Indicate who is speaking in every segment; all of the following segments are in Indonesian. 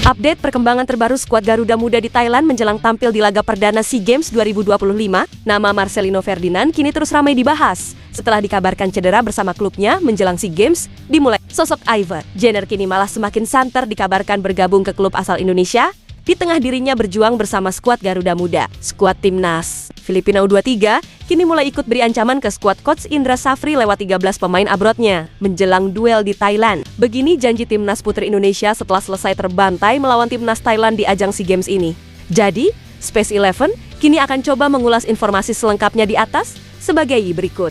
Speaker 1: Update perkembangan terbaru skuad Garuda Muda di Thailand menjelang tampil di laga perdana SEA Games 2025, nama Marcelino Ferdinand kini terus ramai dibahas. Setelah dikabarkan cedera bersama klubnya menjelang SEA Games dimulai, sosok Iver Jenner kini malah semakin santer dikabarkan bergabung ke klub asal Indonesia. Di tengah dirinya berjuang bersama skuad Garuda Muda, skuad timnas Filipina U23 kini mulai ikut beri ancaman ke skuad coach Indra Safri lewat 13 pemain abrodnya menjelang duel di Thailand. Begini janji timnas putri Indonesia setelah selesai terbantai melawan timnas Thailand di ajang SEA Games ini. Jadi, Space 11 kini akan coba mengulas informasi selengkapnya di atas sebagai berikut.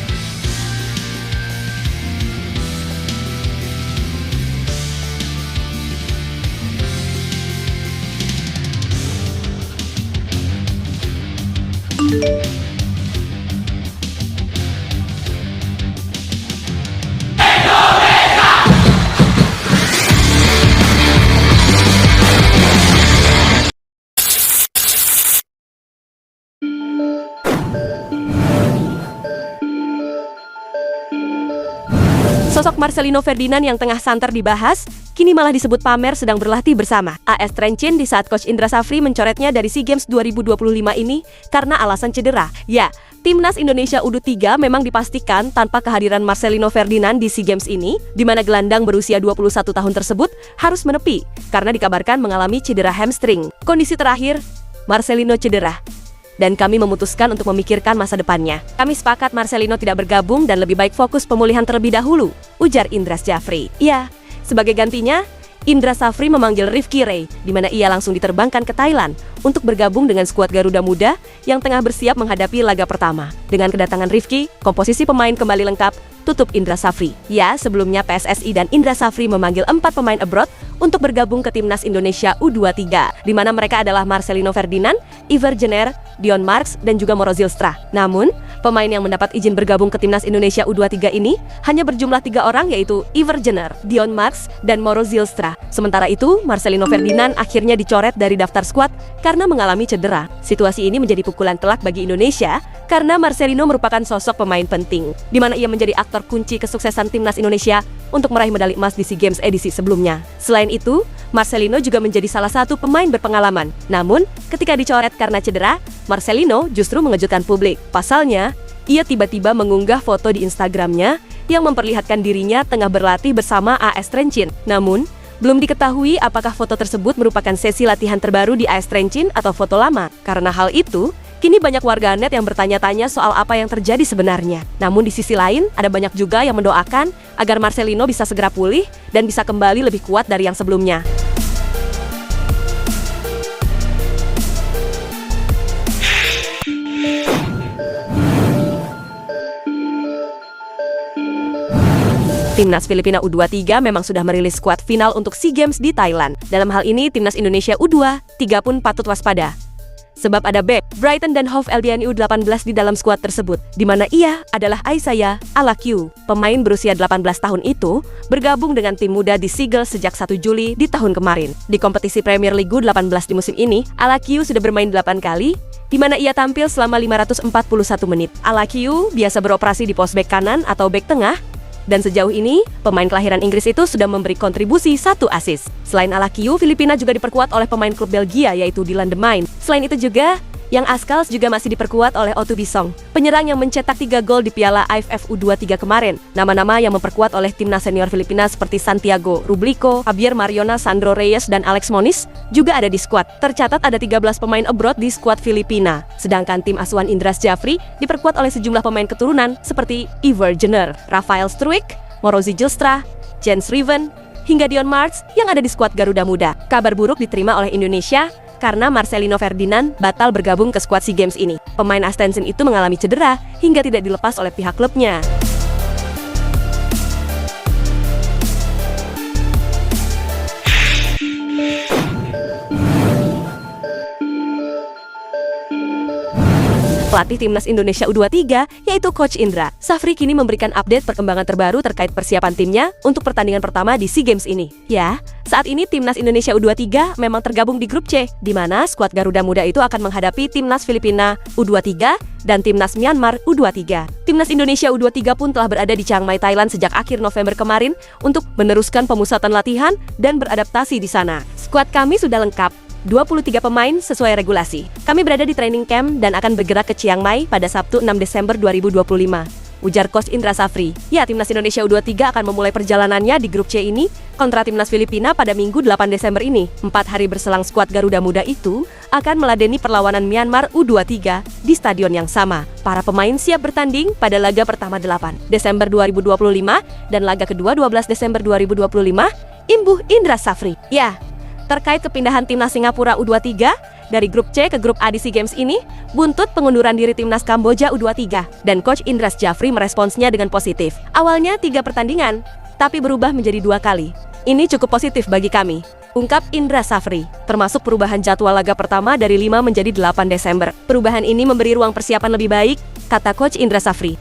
Speaker 1: Sosok Marcelino Ferdinand yang tengah santer dibahas, kini malah disebut pamer sedang berlatih bersama AS Trencin di saat Coach Indra Safri mencoretnya dari SEA Games 2025 ini karena alasan cedera. Ya, timnas Indonesia U23 memang dipastikan tanpa kehadiran Marcelino Ferdinand di SEA Games ini, di mana gelandang berusia 21 tahun tersebut harus menepi karena dikabarkan mengalami cedera hamstring. Kondisi terakhir, Marcelino cedera. Dan kami memutuskan untuk memikirkan masa depannya. Kami sepakat Marcelino tidak bergabung dan lebih baik fokus pemulihan terlebih dahulu, ujar Indra Safri. Ya, sebagai gantinya, Indra Safri memanggil Rifki Ray, di mana ia langsung diterbangkan ke Thailand untuk bergabung dengan skuad Garuda Muda yang tengah bersiap menghadapi laga pertama. Dengan kedatangan Rifki, komposisi pemain kembali lengkap, tutup Indra Safri. Ya, sebelumnya PSSI dan Indra Safri memanggil 4 pemain abroad untuk bergabung ke timnas Indonesia U23, di mana mereka adalah Marcelino Ferdinand, Iver Jenner, Dion Marks, dan juga Moro Zylstra. Namun, pemain yang mendapat izin bergabung ke timnas Indonesia U23 ini hanya berjumlah 3 orang, yaitu Iver Jenner, Dion Marks, dan Moro Zylstra. Sementara itu, Marcelino Ferdinand akhirnya dicoret dari daftar skuad karena mengalami cedera. Situasi ini menjadi pukulan telak bagi Indonesia karena Marcelino merupakan sosok pemain penting, di mana ia menjadi aktor kunci kesuksesan timnas Indonesia untuk meraih medali emas di SEA Games edisi sebelumnya. Selain itu, Marcelino juga menjadi salah satu pemain berpengalaman. Namun, ketika dicoret karena cedera, Marcelino justru mengejutkan publik. Pasalnya, ia tiba-tiba mengunggah foto di Instagramnya yang memperlihatkan dirinya tengah berlatih bersama AS Trencin. Namun, belum diketahui apakah foto tersebut merupakan sesi latihan terbaru di AS Trencin atau foto lama. Karena hal itu, kini banyak warganet yang bertanya-tanya soal apa yang terjadi sebenarnya. Namun di sisi lain, ada banyak juga yang mendoakan agar Marcelino bisa segera pulih dan bisa kembali lebih kuat dari yang sebelumnya. Timnas Filipina U23 memang sudah merilis skuad final untuk SEA Games di Thailand. Dalam hal ini, Timnas Indonesia U23 pun patut waspada. Sebab ada bek Brighton dan Hove Albion U18 di dalam skuad tersebut, di mana ia adalah Isaiah Alaqiu. Pemain berusia 18 tahun itu bergabung dengan tim muda di Seagull sejak 1 Juli di tahun kemarin. Di kompetisi Premier League U18 di musim ini, Alaqiu sudah bermain 8 kali, di mana ia tampil selama 541 menit. Alaqiu biasa beroperasi di pos bek kanan atau bek tengah, dan sejauh ini, pemain kelahiran Inggris itu sudah memberi kontribusi 1 assist. Selain Alaqiu, Filipina juga diperkuat oleh pemain klub Belgia yaitu Dylan de Mine. Selain itu juga, yang Askals juga masih diperkuat oleh Otto Bisong, penyerang yang mencetak 3 gol di Piala AFF U23 kemarin. Nama-nama yang memperkuat oleh timnas senior Filipina seperti Santiago Rublico, Javier Mariona, Sandro Reyes, dan Alex Moniz juga ada di skuad. Tercatat ada 13 pemain abroad di skuad Filipina. Sedangkan tim asuhan Indra Safri diperkuat oleh sejumlah pemain keturunan seperti Iver Jenner, Rafael Struijk, Moro Zylstra, Jens Riven, hingga Dion Marks yang ada di skuad Garuda Muda. Kabar buruk diterima oleh Indonesia karena Marcelino Ferdinand batal bergabung ke skuad SEA Games ini. Pemain AS Trencin itu mengalami cedera hingga tidak dilepas oleh pihak klubnya. pelatih timnas Indonesia U23, yaitu Coach Indra Safri kini memberikan update perkembangan terbaru terkait persiapan timnya untuk pertandingan pertama di SEA Games ini. Ya, saat ini timnas Indonesia U23 memang tergabung di grup C, di mana skuad Garuda Muda itu akan menghadapi timnas Filipina U23 dan timnas Myanmar U23. Timnas Indonesia U23 pun telah berada di Chiang Mai, Thailand sejak akhir November kemarin untuk meneruskan pemusatan latihan dan beradaptasi di sana. Skuad kami sudah lengkap, 23 pemain sesuai regulasi. Kami berada di training camp dan akan bergerak ke Chiang Mai pada Sabtu 6 Desember 2025. Ujar Coach Indra Safri. Ya, timnas Indonesia U23 akan memulai perjalanannya di grup C ini kontra timnas Filipina pada Minggu 8 Desember ini. 4 hari berselang skuad Garuda Muda itu akan meladeni perlawanan Myanmar U23 di stadion yang sama. Para pemain siap bertanding pada laga pertama 8 Desember 2025 dan laga kedua 12 Desember 2025. Imbuh Indra Safri. Ya, terkait kepindahan timnas Singapura U23 dari grup C ke grup A di SEA Games ini, buntut pengunduran diri timnas Kamboja U23 dan Coach Indra Safri meresponsnya dengan positif. Awalnya 3 pertandingan, tapi berubah menjadi 2 kali. Ini cukup positif bagi kami, ungkap Indra Safri, termasuk perubahan jadwal laga pertama dari 5 menjadi 8 Desember. Perubahan ini memberi ruang persiapan lebih baik, kata Coach Indra Safri.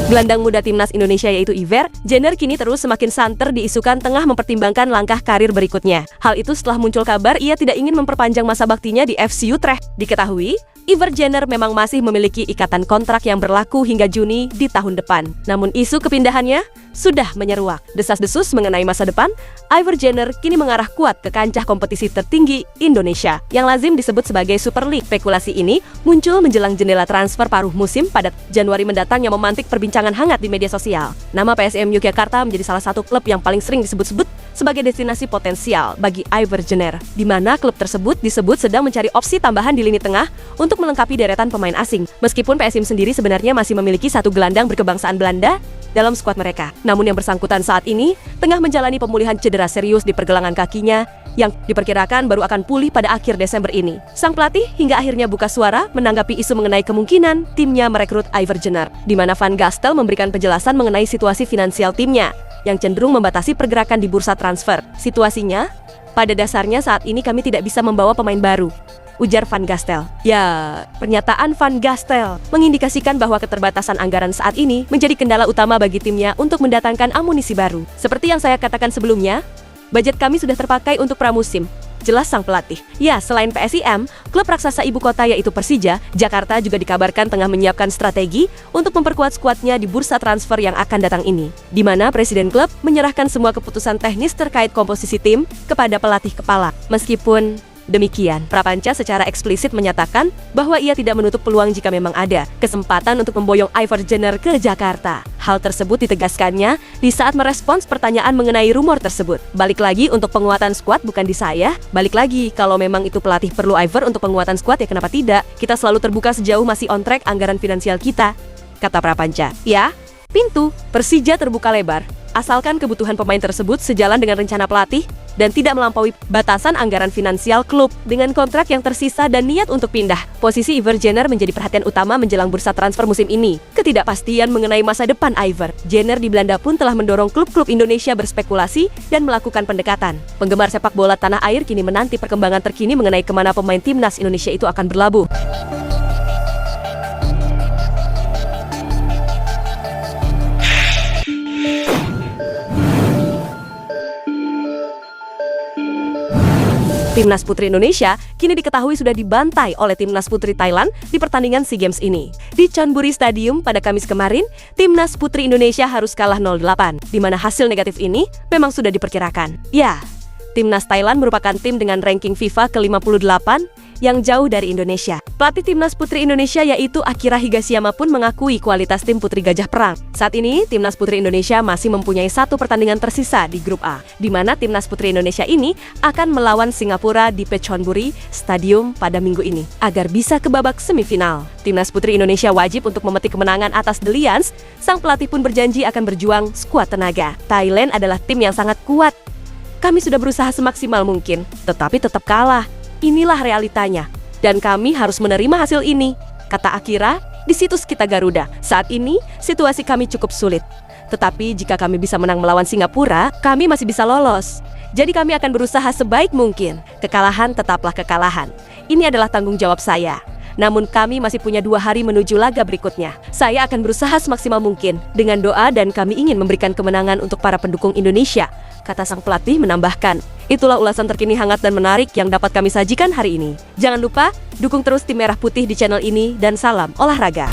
Speaker 1: Gelandang muda timnas Indonesia yaitu Iver Jenner kini terus semakin santer diisukan tengah mempertimbangkan langkah karir berikutnya. Hal itu setelah muncul kabar ia tidak ingin memperpanjang masa baktinya di FC Utrecht. Diketahui, Iver Jenner memang masih memiliki ikatan kontrak yang berlaku hingga Juni di tahun depan. Namun isu kepindahannya sudah menyeruak. Desas-desus mengenai masa depan, Iver Jenner kini mengarah kuat ke kancah kompetisi tertinggi Indonesia, yang lazim disebut sebagai Super League. Spekulasi ini muncul menjelang jendela transfer paruh musim pada Januari mendatang yang memantik perbincangan hangat di media sosial. Nama PSM Yogyakarta menjadi salah satu klub yang paling sering disebut-sebut sebagai destinasi potensial bagi Iver Jenner, di mana klub tersebut disebut sedang mencari opsi tambahan di lini tengah untuk melengkapi deretan pemain asing. Meskipun PSM sendiri sebenarnya masih memiliki 1 gelandang berkebangsaan Belanda dalam skuad mereka. Namun yang bersangkutan saat ini tengah menjalani pemulihan cedera serius di pergelangan kakinya yang diperkirakan baru akan pulih pada akhir Desember ini. Sang pelatih hingga akhirnya buka suara menanggapi isu mengenai kemungkinan timnya merekrut Iver Jenner, di mana Van Gastel memberikan penjelasan mengenai situasi finansial timnya yang cenderung membatasi pergerakan di bursa transfer. Situasinya, pada dasarnya saat ini kami tidak bisa membawa pemain baru, ujar Van Gastel. Ya, pernyataan Van Gastel mengindikasikan bahwa keterbatasan anggaran saat ini menjadi kendala utama bagi timnya untuk mendatangkan amunisi baru. Seperti yang saya katakan sebelumnya, budget kami sudah terpakai untuk pramusim, jelas sang pelatih. Ya, selain PSIM, klub raksasa ibu kota yaitu Persija, Jakarta juga dikabarkan tengah menyiapkan strategi untuk memperkuat skuadnya di bursa transfer yang akan datang ini, di mana presiden klub menyerahkan semua keputusan teknis terkait komposisi tim kepada pelatih kepala. Meskipun demikian, Prapanca secara eksplisit menyatakan bahwa ia tidak menutup peluang jika memang ada kesempatan untuk memboyong Iver Jenner ke Jakarta. Hal tersebut ditegaskannya di saat merespons pertanyaan mengenai rumor tersebut. Balik lagi, untuk penguatan skuad bukan di saya. Balik lagi, kalau memang itu pelatih perlu Iver untuk penguatan skuad ya kenapa tidak? Kita selalu terbuka sejauh masih on track anggaran finansial kita, kata Prapanca. Ya, pintu Persija terbuka lebar, asalkan kebutuhan pemain tersebut sejalan dengan rencana pelatih dan tidak melampaui batasan anggaran finansial klub. Dengan kontrak yang tersisa dan niat untuk pindah, posisi Iver Jenner menjadi perhatian utama menjelang bursa transfer musim ini. Ketidakpastian mengenai masa depan Iver Jenner di Belanda pun telah mendorong klub-klub Indonesia berspekulasi dan melakukan pendekatan. Penggemar sepak bola tanah air kini menanti perkembangan terkini mengenai kemana pemain timnas Indonesia itu akan berlabuh. Timnas Putri Indonesia kini diketahui sudah dibantai oleh Timnas Putri Thailand di pertandingan SEA Games ini. Di Chonburi Stadium pada Kamis kemarin, Timnas Putri Indonesia harus kalah 0-8, di mana hasil negatif ini memang sudah diperkirakan. Ya, Timnas Thailand merupakan tim dengan ranking FIFA ke-58 yang jauh dari Indonesia. Pelatih Timnas Putri Indonesia yaitu Akira Higashiyama pun mengakui kualitas tim Putri Gajah Perang. Saat ini, Timnas Putri Indonesia masih mempunyai 1 pertandingan tersisa di grup A, di mana Timnas Putri Indonesia ini akan melawan Singapura di Chonburi Stadium pada minggu ini, agar bisa ke babak semifinal. Timnas Putri Indonesia wajib untuk memetik kemenangan atas The Lions. Sang pelatih pun berjanji akan berjuang sekuat tenaga. Thailand adalah tim yang sangat kuat. Kami sudah berusaha semaksimal mungkin, tetapi tetap kalah. Inilah realitanya, dan kami harus menerima hasil ini, kata Akira di situs Kita Garuda. Saat ini, situasi kami cukup sulit. Tetapi jika kami bisa menang melawan Singapura, kami masih bisa lolos. Jadi kami akan berusaha sebaik mungkin. Kekalahan tetaplah kekalahan. Ini adalah tanggung jawab saya. Namun kami masih punya 2 hari menuju laga berikutnya. Saya akan berusaha semaksimal mungkin dengan doa dan kami ingin memberikan kemenangan untuk para pendukung Indonesia, kata sang pelatih menambahkan. Itulah ulasan terkini hangat dan menarik yang dapat kami sajikan hari ini. Jangan lupa, dukung terus tim Merah Putih di channel ini dan salam olahraga.